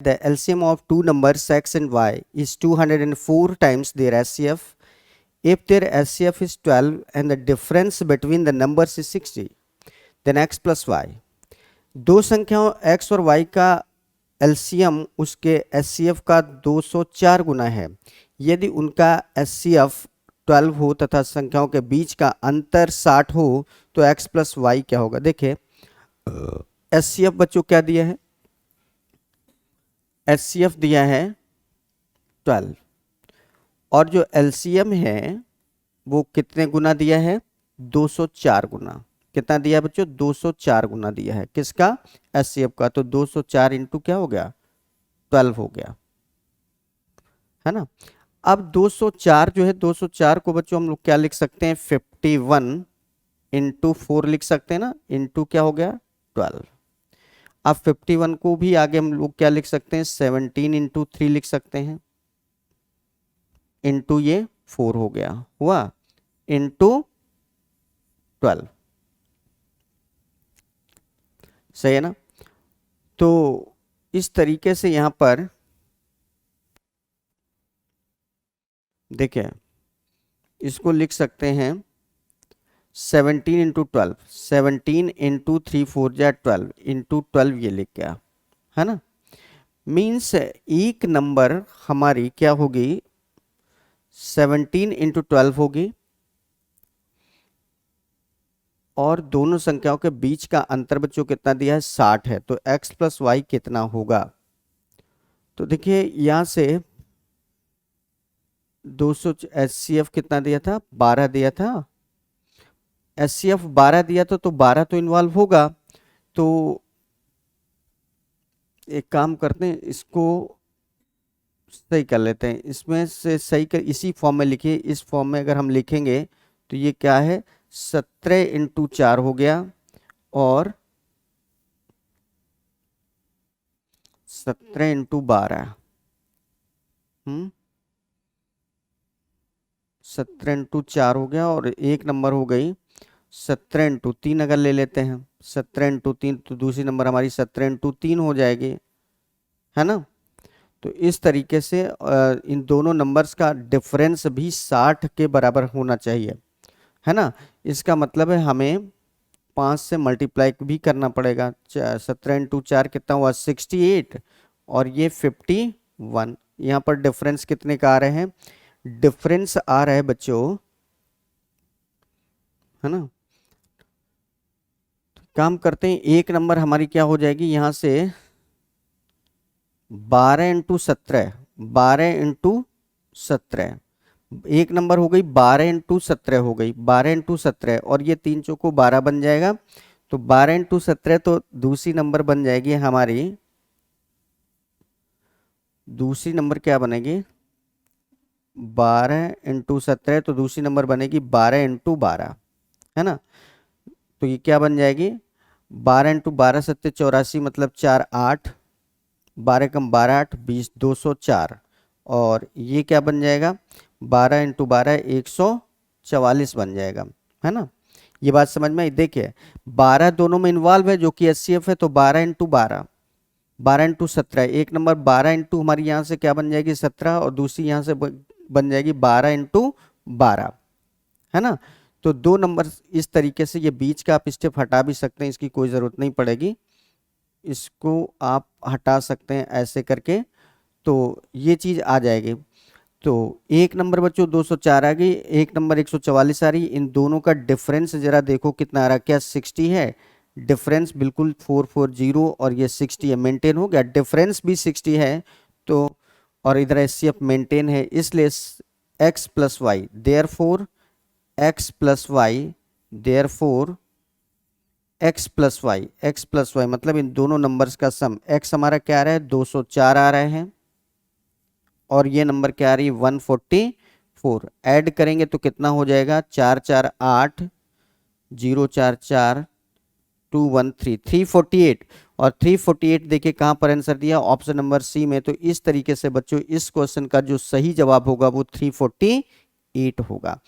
The LCM of two numbers x and y is 204 times their SCF. If their SCF is 12 and the difference between the numbers is 60, then x plus y. दो संख्याओं x और y का LCM उसके SCF का 204 गुना है। यदि उनका SCF 12 हो तथा संख्याओं के बीच का अंतर 60 हो तो x प्लस वाई क्या होगा। देखिए SCF बच्चों क्या दिया है, SCF दिया है 12 और जो LCM है वो कितने गुना दिया है, 204 गुना। कितना दिया बच्चों, 204 गुना दिया है किसका, SCF का। तो 204 इंटू क्या हो गया, 12 हो गया, है ना। अब 204 जो है, 204 को बच्चों हम लोग क्या लिख सकते हैं, 51 इंटू 4 लिख सकते हैं ना, इंटू क्या हो गया 12। अब 51 को भी आगे हम लोग क्या लिख सकते हैं, 17 इंटू 3 लिख सकते हैं, इंटू ये 4 हो गया, हुआ इंटू 12, सही है ना। तो इस तरीके से यहां पर देखिए इसको लिख सकते हैं 17 इंटू 12, 17 इंटू 3 4 जा 12 इंटू 12 ये लिख गया, है ना। मीन्स एक नंबर हमारी क्या होगी, 17 इंटू 12 होगी और दोनों संख्याओं के बीच का अंतर बच्चों कितना दिया है, 60 है। तो x प्लस वाई कितना होगा। तो देखिए यहां से 200 SCF कितना दिया था, 12 दिया था, SCF 12 दिया था तो 12 तो इन्वॉल्व होगा। तो एक काम करते हैं, इसको सही कर लेते हैं, इसमें से सही कर इसी फॉर्म में लिखिए। इस फॉर्म में अगर हम लिखेंगे तो ये क्या है, 17 इंटू 4 हो गया और 17 इंटू 12, 17 इंटू 4 हो गया और एक नंबर हो गई 17 इंटू 3। अगर ले लेते हैं 17 इंटू 3 तो दूसरी नंबर हमारी 17 इंटू 3 हो जाएगी, है ना। तो इस तरीके से इन दोनों नंबर्स का डिफरेंस भी 60 के बराबर होना चाहिए, है ना। इसका मतलब है हमें 5 से मल्टीप्लाई भी करना पड़ेगा। 17 इंटू 4 कितना हुआ, 68 और ये 51। यहाँ पर डिफरेंस कितने का आ रहे हैं, डिफरेंस आ रहा है बच्चों, है ना। तो काम करते हैं, एक नंबर हमारी क्या हो जाएगी यहाँ से 12 इंटू 17, 12 इंटू 17, एक नंबर हो गई 12 इंटू 17 हो गई, 12 इंटू 17 और ये 3 चौको 12 बन जाएगा। तो 12 इंटू 17 तो दूसरी नंबर बन जाएगी हमारी, दूसरी नंबर क्या बनेगी, 12 इंटू 17 तो दूसरी नंबर बनेगी 12 इंटू 12, है ना। तो ये क्या बन जाएगी, 12 इंटू 12 सत्ते 84 मतलब 4 8, 12 कम 12 8 20, 204 और ये क्या बन जाएगा, 12 इंटू 12 144 बन जाएगा, है ना। ये बात समझ में आई। देखिए 12 दोनों में इन्वॉल्व है जो कि SCF है, तो 12 इंटू 12, 12 इंटू 17, एक नंबर 12 इंटू हमारी यहाँ से क्या बन जाएगी 17 और दूसरी यहाँ से बन जाएगी 12 इंटू 12, है ना। तो दो नंबर इस तरीके से, ये बीच का आप स्टेप हटा भी सकते हैं, इसकी कोई ज़रूरत नहीं पड़ेगी, इसको आप हटा सकते हैं ऐसे करके, तो ये चीज़ आ जाएगी। तो एक नंबर बच्चों 204 आ गई, एक नंबर 144 आ रही। इन दोनों का डिफरेंस जरा देखो कितना आ रहा, क्या 60 है, डिफरेंस बिल्कुल 440 और ये 60 है, मेंटेन हो गया, डिफरेंस भी 60 है। तो और इधर SCF मेंटेन है, इसलिए x plus y, therefore x plus y, therefore x plus y, x plus y मतलब इन दोनों नंबर्स का सम, x हमारा क्या आ रहा है 204 आ रहे हैं और ये नंबर क्या आ रही है 144। ऐड करेंगे तो कितना हो जाएगा, 4 4 8 0 4 4 2 1 3, 348 और 348 देखिए कहाँ पर आंसर दिया, ऑप्शन नंबर सी में। तो इस तरीके से बच्चों इस क्वेश्चन का जो सही जवाब होगा वो 348 होगा।